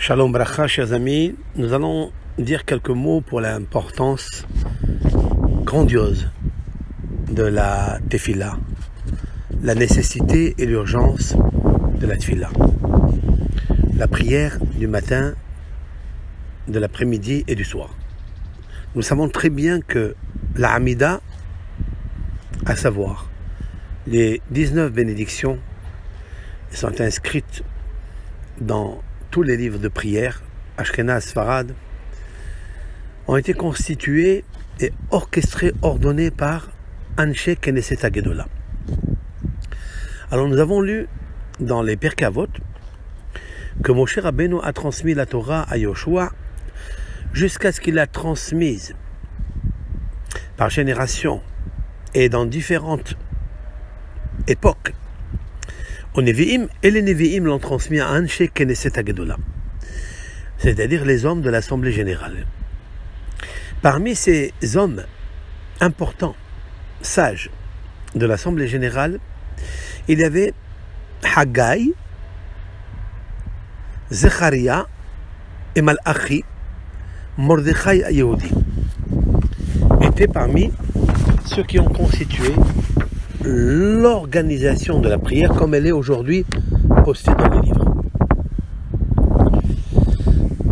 Shalom Bracha, chers amis, nous allons dire quelques mots pour l'importance grandiose de la tefila, la nécessité et l'urgence de la tefila, la prière du matin, de l'après-midi et du soir. Nous savons très bien que la Hamida, à savoir les 19 bénédictions, sont inscrites dans tous les livres de prière, Ashkenaz, Sfarad, ont été constitués et orchestrés, ordonnés par Anshe Knesset Hagedola. Alors nous avons lu dans les Pirkei Avot que Moshe Rabbeinu a transmis la Torah à Yoshua jusqu'à ce qu'il la transmise par génération et dans différentes époques aux Nevi'im, et les Nevi'im l'ont transmis à Anshe Knesset Hagedola, c'est-à-dire les hommes de l'Assemblée générale. Parmi ces hommes importants, sages de l'Assemblée générale, il y avait Haggai, Zecharia et Malachi, Mordechai Yehudi, étaient parmi ceux qui ont constitué l'organisation de la prière comme elle est aujourd'hui postée dans les livres.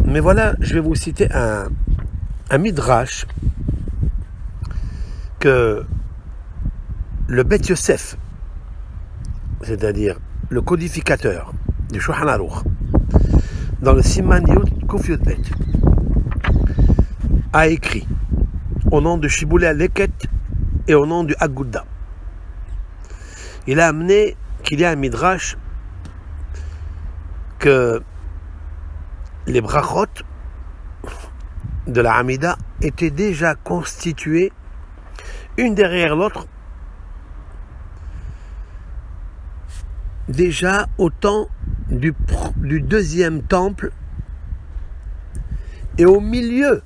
Mais voilà, je vais vous citer un midrash que le Bet Yosef, c'est-à-dire le codificateur du Shulchan Aruch, dans le Siman Yud Kuf Yud Bet, a écrit au nom de Shiboulé Aleket et au nom du Aguda. Il a amené qu'il y a un midrash que les brachot de la Hamida étaient déjà constituées une derrière l'autre déjà au temps du deuxième temple et au milieu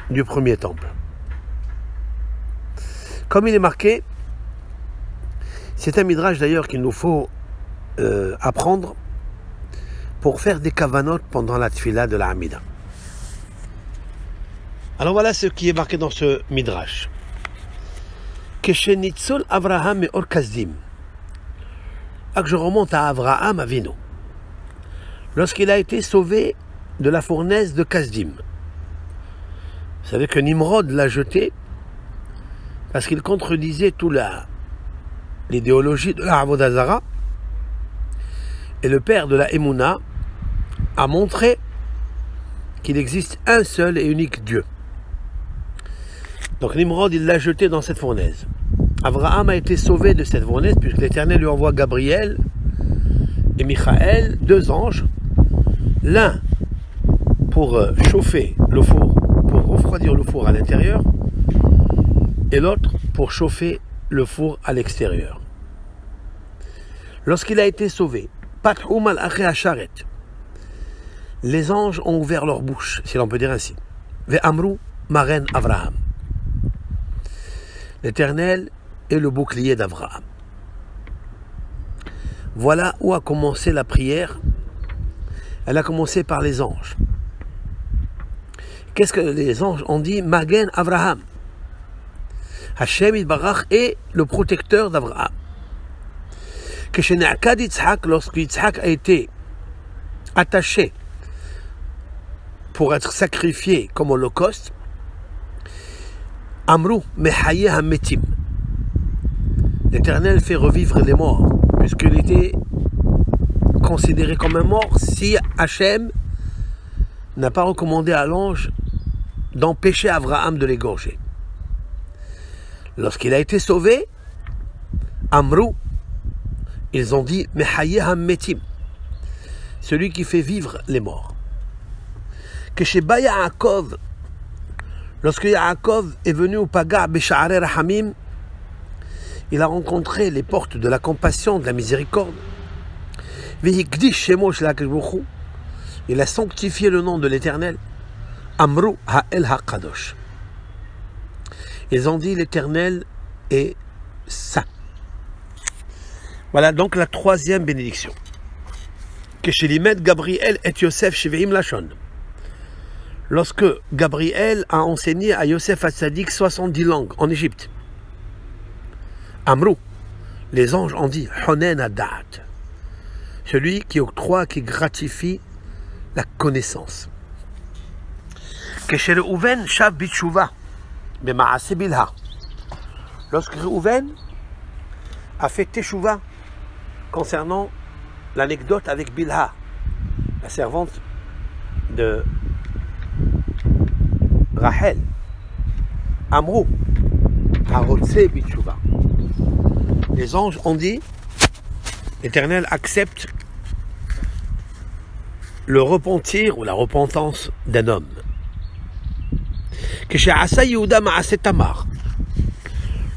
du premier temple. Comme il est marqué, c'est un midrash d'ailleurs qu'il nous faut apprendre pour faire des kavanot pendant la tefila de la Hamida. Alors voilà ce qui est marqué dans ce midrash. Keshenitzol Avraham et Orkazdim. Que je remonte à Avraham Avinu, lorsqu'il a été sauvé de la fournaise de Kasdim. Vous savez que Nimrod l'a jeté parce qu'il contredisait tout l'idéologie de la Avodah Zara, et le père de la Emouna a montré qu'il existe un seul et unique Dieu. Donc Nimrod, il l'a jeté dans cette fournaise. Abraham a été sauvé de cette fournaise puisque l'Éternel lui envoie Gabriel et Michaël, deux anges, l'un pour chauffer le four, pour refroidir le four à l'intérieur, et l'autre pour chauffer le four à l'extérieur. Lorsqu'il a été sauvé, les anges ont ouvert leur bouche, si l'on peut dire ainsi. Ve'amru maren Avraham. L'Éternel est le bouclier d'Avraham. Voilà où a commencé la prière. Elle a commencé par les anges. Qu'est-ce que les anges ont dit? Magen Avraham. Hashem Yitbarach est le protecteur d'Avraham. Lorsque Yitzhak a été attaché pour être sacrifié comme holocauste, Amru Mehaye Hametim. L'Éternel fait revivre les morts, puisqu'il était considéré comme un mort si Hachem n'a pas recommandé à l'ange d'empêcher Avraham de l'égorger. Lorsqu'il a été sauvé, Amru, ils ont dit Mehaye Hametim, celui qui fait vivre les morts. Que chez Yaakov, lorsque Yaakov est venu au Paga Besha'arei Rahamim, il a rencontré les portes de la compassion, de la miséricorde. Il a sanctifié le nom de l'Éternel. Amru Ha'el HaKadosh. Ils ont dit l'Éternel est saint. Voilà donc la troisième bénédiction. que chez Limed Gabriel et Yosef Sheveim Lachon. Lorsque Gabriel a enseigné à Yosef Hatzadik 70 langues en Égypte. Amrou, les anges ont dit Honen Adat, celui qui octroie, qui gratifie la connaissance. Que chez Reuven Shav Bitshuva, Bema'ase Bilha. Lorsque Reuven a fait Teshuva concernant l'anecdote avec Bilha, la servante de Rachel, Amrou, Harotse Bitshuva. Les anges ont dit, l'Éternel accepte le repentir ou la repentance d'un homme. Que chez Asa Yehuda Ma'ase Tamar,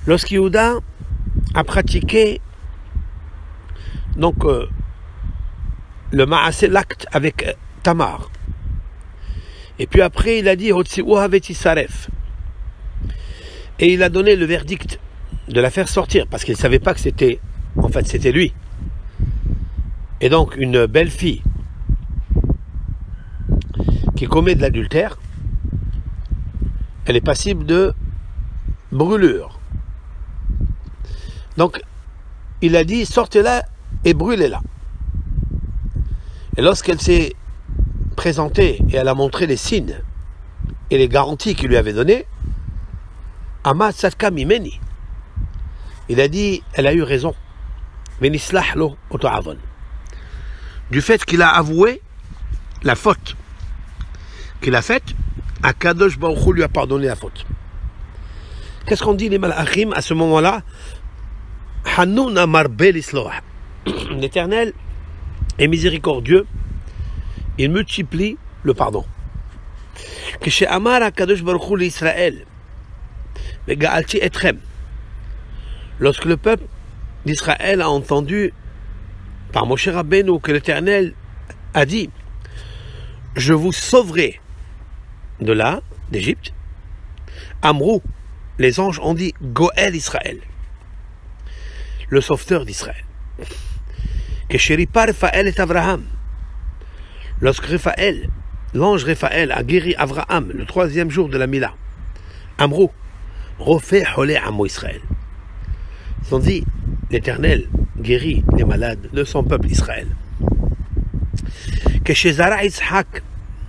lorsque Yehuda a pratiqué donc le Ma'ase, l'acte avec Tamar, et puis après il a dit Hotzi'uha vetisaref, et il a donné le verdict de la faire sortir parce qu'il ne savait pas que c'était, en fait c'était lui. Et donc une belle fille qui commet de l'adultère, elle est passible de brûlure. Donc il a dit sortez-la et brûlez-la. Et lorsqu'elle s'est présentée et elle a montré les signes et les garanties qu'il lui avait données, Amad Sadka Mimeni, il a dit elle a eu raison. Venislah oto avon. Du fait qu'il a avoué la faute qu'il a faite, Akadosh Baruch Hu lui a pardonné la faute. Qu'est-ce qu'on dit les malachim à ce moment-là? Hanoun amar belisloah. L'Éternel est miséricordieux, il multiplie le pardon. Que chez Amar Akadosh Baruch Hu l'Israël, Mega'alti etrem, lorsque le peuple d'Israël a entendu par Moshe Rabbeinu que l'Éternel a dit je vous sauverai de là, d'Égypte, Amrou, les anges ont dit Goël Israël, le sauveteur d'Israël. Que chez Ripa Raphaël et Abraham, lorsque Raphaël, l'ange Raphaël a guéri Abraham le 3e jour de la Mila, Amrou, refait Holé Amo Israël. Ils ont dit l'Éternel guérit les malades de son peuple Israël. Que chez Zara Yitzhak,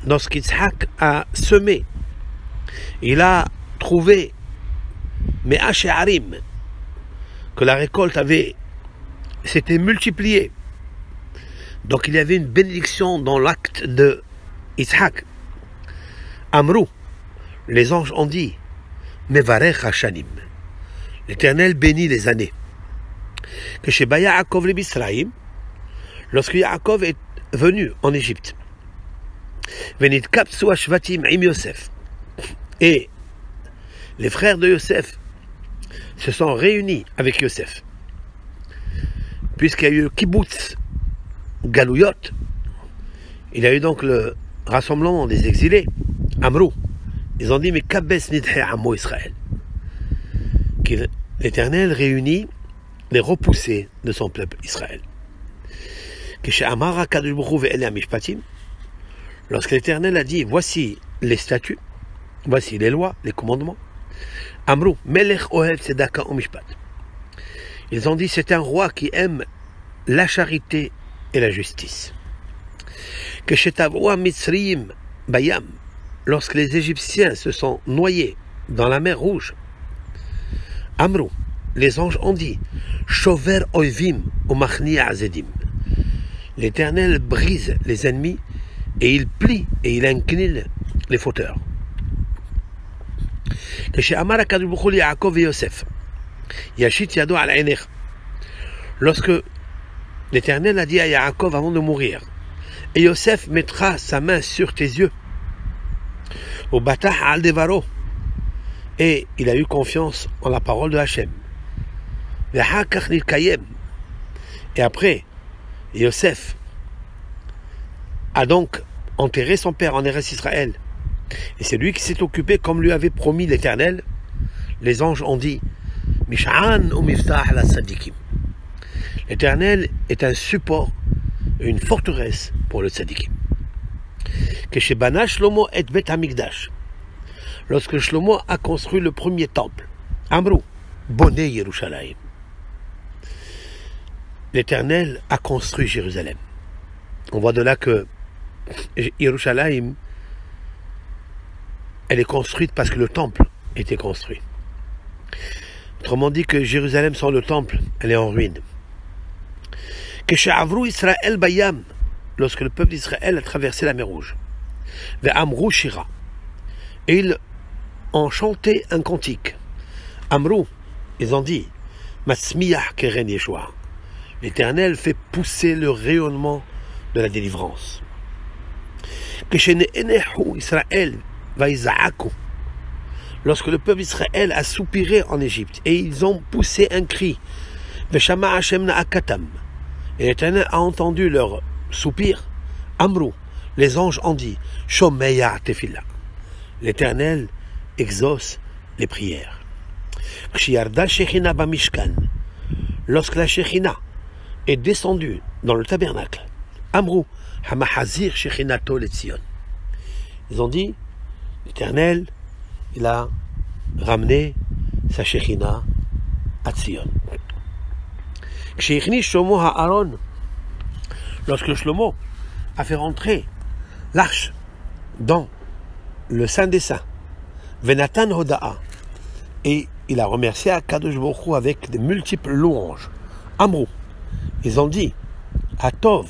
lorsqu'Yitzhak a semé, il a trouvé Mea She'arim, que la récolte s'était multipliée. Donc il y avait une bénédiction dans l'acte de Yitzhak. Amrou, les anges ont dit Mevarech Hashanim, l'Éternel bénit les années. Que chez Yaakov le Bisraïm, lorsque Yaakov est venu en Égypte, Venit Kapsu Ashvatim Im Yosef, et les frères de Yosef se sont réunis avec Yosef, puisqu'il y a eu le kibbutz Galouyot, il y a eu donc le rassemblement des exilés, Amrou, ils ont dit mais Kabes Nidhe Amo Israël, que l'Éternel réunit les repoussés de son peuple Israël. Que chez Amara Kadosh Baruch Hu ve'ele hamishpatim, lorsque l'Éternel a dit voici les statuts, voici les lois, les commandements, Amrou Melech Ohev Tzedaka u'Mishpat, ils ont dit c'est un roi qui aime la charité et la justice. Que chez Tavroa Mitzrayim Bayam, lorsque les Égyptiens se sont noyés dans la mer Rouge, Amrou, les anges ont dit Shover Oivim Umachni Azedim, l'Éternel brise les ennemis et il plie et il incline les fauteurs. Que chez Amar Akadosh Baruch Hu Yaakov et Yosef, Yashit Yado al Einech, lorsque l'Éternel a dit à Yaakov avant de mourir, et Yosef mettra sa main sur tes yeux, au Batah al Devaro, et il a eu confiance en la parole de Hachem. Et après, Yosef a donc enterré son père en Eretz Israël. Et c'est lui qui s'est occupé, comme lui avait promis l'Éternel. Les anges ont dit Mish'an ou Miftah la Sadikim. L'Éternel est un support, une forteresse pour le tzadikim. Que chez Bana Shlomo et Bet Hamikdash, lorsque Shlomo a construit le premier temple, Amrou, Boné Yerushalayim, l'Éternel a construit Jérusalem. On voit de là que Yerushalayim, elle est construite parce que le temple était construit. Autrement dit que Jérusalem sans le temple, elle est en ruine. Que chez Avrou Israël Bayam, lorsque le peuple d'Israël a traversé la mer Rouge, vers Amrou Shira, et ils ont chanté un cantique. Amrou, ils ont dit, Matzmiyah Keren Yeshua, l'Éternel fait pousser le rayonnement de la délivrance. Que chez Ne'enehu Israël Vaïzaaku, lorsque le peuple d'Israël a soupiré en Égypte, et ils ont poussé un cri, Veshama Hashem Na'akatam, et l'Éternel a entendu leur soupir, Amrou, les anges ont dit, Shomeya Tefila, l'Éternel exauce les prières. Kshiarda Shechina Bamishkan, lorsque la Shechina est descendue dans le tabernacle, Amrou, Hamahazir Shechinato Letzion, ils ont dit, l'Éternel, il a ramené sa Shechina à Tzion. Kshichni Shlomo Haaron, lorsque Shlomo a fait rentrer l'arche dans le Saint des Saints, Venatan Hoda'a, et il a remercié Akadosh Baruch Hu avec de multiples louanges. Amrou, ils ont dit, Atov,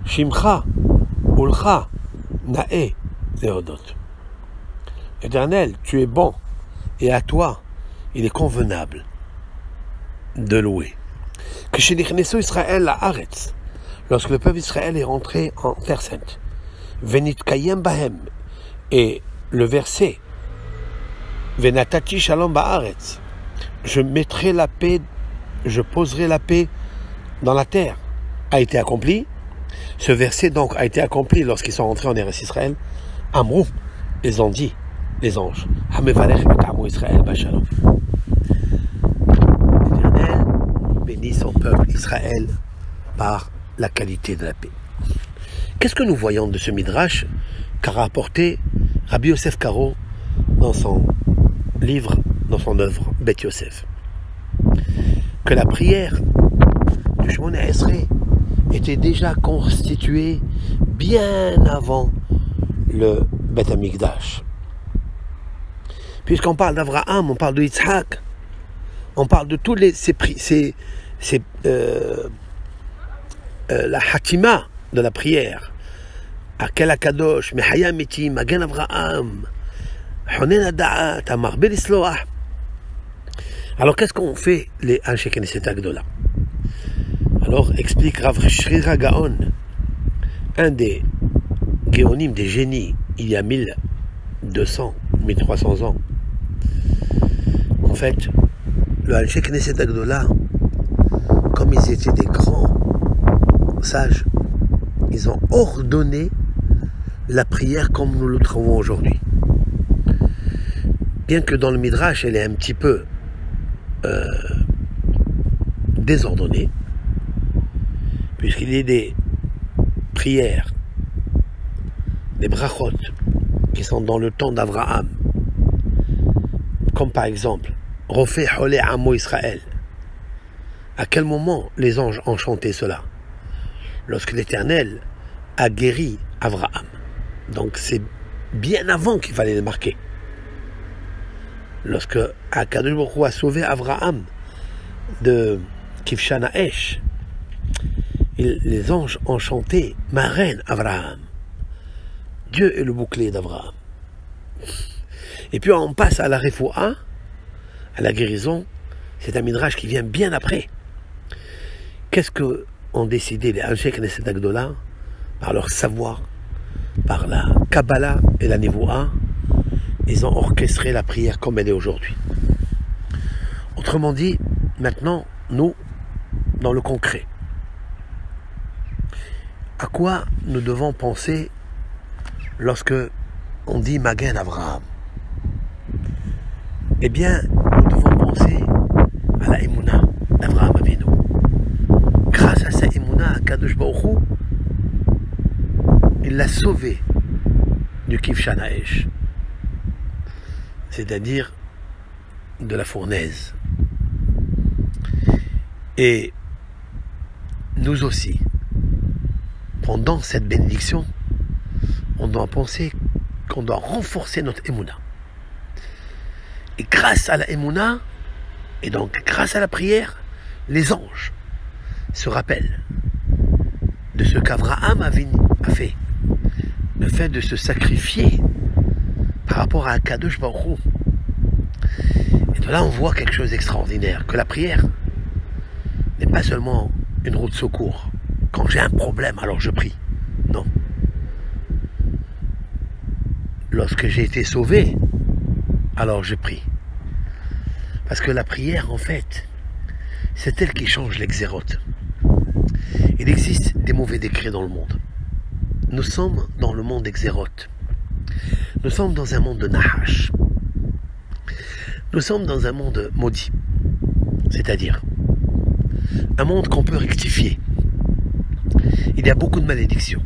Shimcha, Ulcha, Nae, Zéodot. Éternel, tu es bon, et à toi, il est convenable de louer. Que chez Nichnesu Israël la Haaretz, lorsque le peuple d'Israël est rentré en Terre Sainte, Venit Kayem Bahem, et le verset, Venatati Shalom Ba'aretz, je mettrai la paix, je poserai la paix dans la terre, a été accompli. Ce verset donc a été accompli lorsqu'ils sont rentrés en Eretz Israël. Amrou, ils ont dit, les anges, Hamevarech et Amrou Israël Bachalom. L'Éternel bénit son peuple Israël par la qualité de la paix. Qu'est-ce que nous voyons de ce midrash qu'a rapporté Rabbi Yosef Karo dans son livre, dans son œuvre Bet Yosef? Que la prière du Shemona Esrei était déjà constituée bien avant le Bet Hamikdash. Puisqu'on parle d'Abraham, on parle de Yitzhak, on parle de tous la hatima de la prière. Akel Akadosh, Mehaya Miti, Magen Abraham, Honen Ada'at, Amar Belisloah. Alors qu'est-ce qu'on fait les Anshe Knesset Agdola? Alors explique Rav Shrira Gaon, un des géonymes, des génies, il y a 1200, 1300 ans. En fait, le Anshe Knesset Agdola, comme ils étaient des grands sages, ils ont ordonné la prière comme nous le trouvons aujourd'hui. Bien que dans le Midrash, elle est un petit peu désordonnée, puisqu'il y a des prières, des brachot, qui sont dans le temps d'Abraham, comme par exemple, Rofé Holé Amo Israël. À quel moment les anges ont chanté cela? Lorsque l'Éternel a guéri Abraham. Donc c'est bien avant qu'il fallait le marquer. Lorsque Akadosh Baruch Hu a sauvé Abraham de Kivshan Ha'esh, les anges ont chanté Ma reine Abraham. Dieu est le bouclier d'Abraham. Et puis on passe à la refoua, à la guérison. C'est un midrash qui vient bien après. Qu'est-ce que ont décidé les Anshe Knesset Agdola par leur savoir, par la Kabbalah et la Nevoa? Ils ont orchestré la prière comme elle est aujourd'hui. Autrement dit, maintenant, nous, dans le concret, à quoi nous devons penser lorsque on dit Magen Avraham? Eh bien, nous devons penser à la Emouna d'Avraham Avinu. Grâce Akadosh Baruch Hu, il l'a sauvé du Kivshan Haesh, c'est-à-dire de la fournaise. Et nous aussi, pendant cette bénédiction, on doit penser qu'on doit renforcer notre Emouna. Et grâce à la Emouna, et donc grâce à la prière, les anges se rappellent de ce qu'Abraham a fait, le fait de se sacrifier par rapport à Akadosh Baruch Hu. Et de là, on voit quelque chose d'extraordinaire, que la prière n'est pas seulement une roue de secours. Quand j'ai un problème, alors je prie. Non. Lorsque j'ai été sauvé, alors je prie. Parce que la prière, en fait, c'est elle qui change l'exérote. Il existe des mauvais décrets dans le monde. Nous sommes dans le monde exérote. Nous sommes dans un monde de Nahash. Nous sommes dans un monde maudit. C'est-à-dire, un monde qu'on peut rectifier. Il y a beaucoup de malédictions.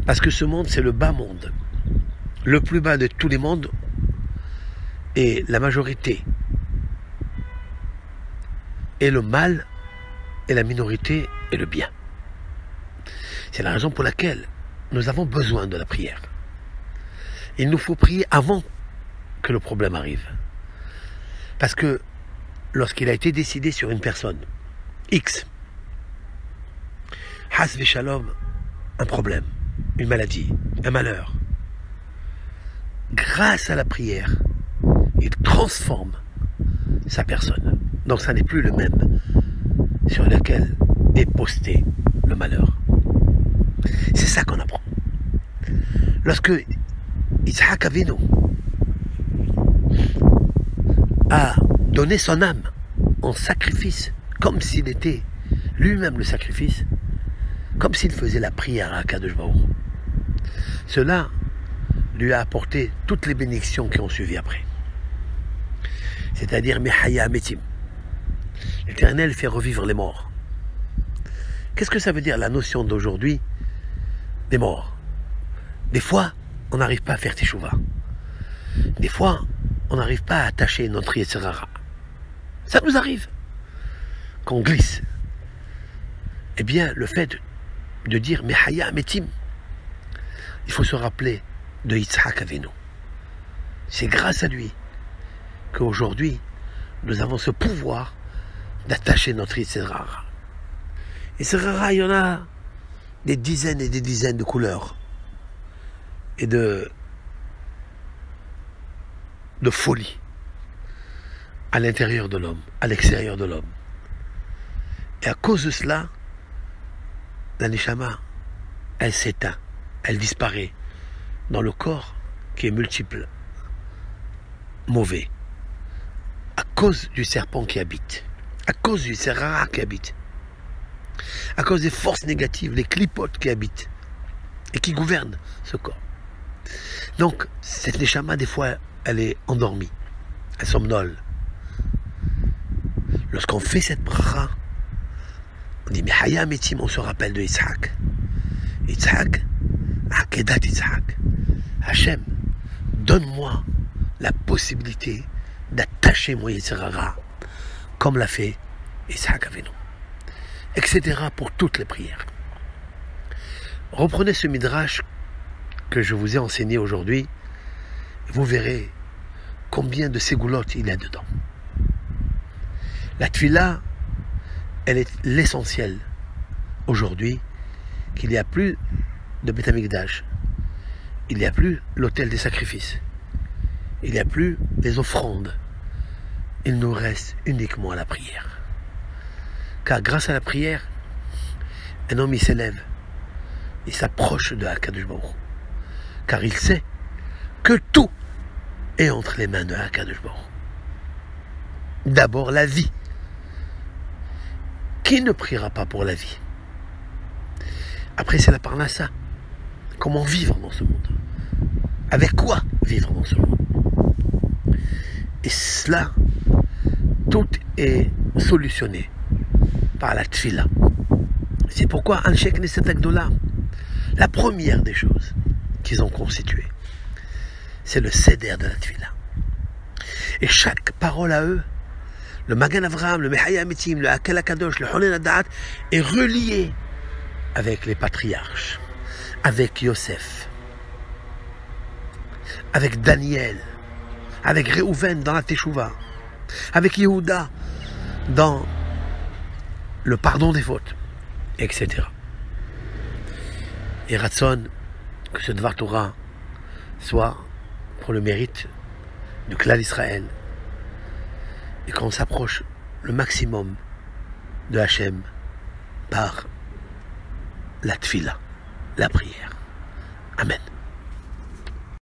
Parce que ce monde, c'est le bas monde. Le plus bas de tous les mondes. Et la majorité est le mal et la minorité est le bien. C'est la raison pour laquelle nous avons besoin de la prière. Il nous faut prier avant que le problème arrive. Parce que lorsqu'il a été décidé sur une personne X, Has Veshalom, un problème, une maladie, un malheur, grâce à la prière, il transforme sa personne. Donc ça n'est plus le même sur lequel est posté le malheur. C'est ça qu'on apprend. Lorsque Yitzhak Avinu a donné son âme en sacrifice, comme s'il était lui-même le sacrifice, comme s'il faisait la prière à Akadosh Baruch Hu, cela lui a apporté toutes les bénédictions qui ont suivi après. C'est-à-dire Mehaya Metim. L'Éternel fait revivre les morts. Qu'est-ce que ça veut dire la notion d'aujourd'hui des morts? Des fois, on n'arrive pas à faire Teshuvah. Des fois, on n'arrive pas à attacher notre Yetzer Hara. Ça nous arrive. Qu'on glisse. Eh bien, le fait de dire Mehaya Metim, il faut se rappeler de Yitzhak Avinu. C'est grâce à lui qu'aujourd'hui, nous avons ce pouvoir d'attacher notre Yetzer Hara. Yetzer Hara, il y en a des dizaines et des dizaines de couleurs et de folie à l'intérieur de l'homme, à l'extérieur de l'homme. Et à cause de cela, la Neshama, elle s'éteint, elle disparaît dans le corps qui est multiple, mauvais, à cause du serpent qui habite, à cause du Serara qui habite, à cause des forces négatives, les clipotes qui habitent et qui gouvernent ce corps. Donc, cette Neshama, des fois, elle est endormie, elle somnole. Lorsqu'on fait cette bracha, on dit, mais Haya Metim, on se rappelle de Yitzhak. Yitzhak, Akedat Yitzhak. Hachem, donne-moi la possibilité d'attacher mon Yetzer Hara, comme l'a fait Yitzhak Avinu. Etc. pour toutes les prières. Reprenez ce midrash que je vous ai enseigné aujourd'hui, vous verrez combien de ségoulottes il y a dedans. La tefila, elle est l'essentiel aujourd'hui, qu'il n'y a plus de Beth Amikdash, il n'y a plus l'autel des sacrifices, il n'y a plus les offrandes, il nous reste uniquement la prière. Car grâce à la prière, un homme il s'élève, il s'approche de Akadosh Baruch Hu, car il sait que tout est entre les mains de Akadosh Baruch Hu. D'abord la vie. Qui ne priera pas pour la vie? Après c'est la parnassa. Comment vivre dans ce monde? Avec quoi vivre dans ce monde? Et cela, tout est solutionné par la tefila. C'est pourquoi Anshe Knesset Agdola, la première des choses qu'ils ont constituées, c'est le Seder de la Tfila. Et chaque parole à eux, le Magan Avraham, le Mechaya Mitim, le Hakel HaKadosh, le Honen HaDa'at, est relié avec les patriarches, avec Yosef, avec Daniel, avec Réhouven dans la Teshuvah, avec Yehuda dans le pardon des fautes, etc. Et Ratson, que ce Dvar Torah soit pour le mérite du clan d'Israël et qu'on s'approche le maximum de Hachem par la tfila, la prière. Amen.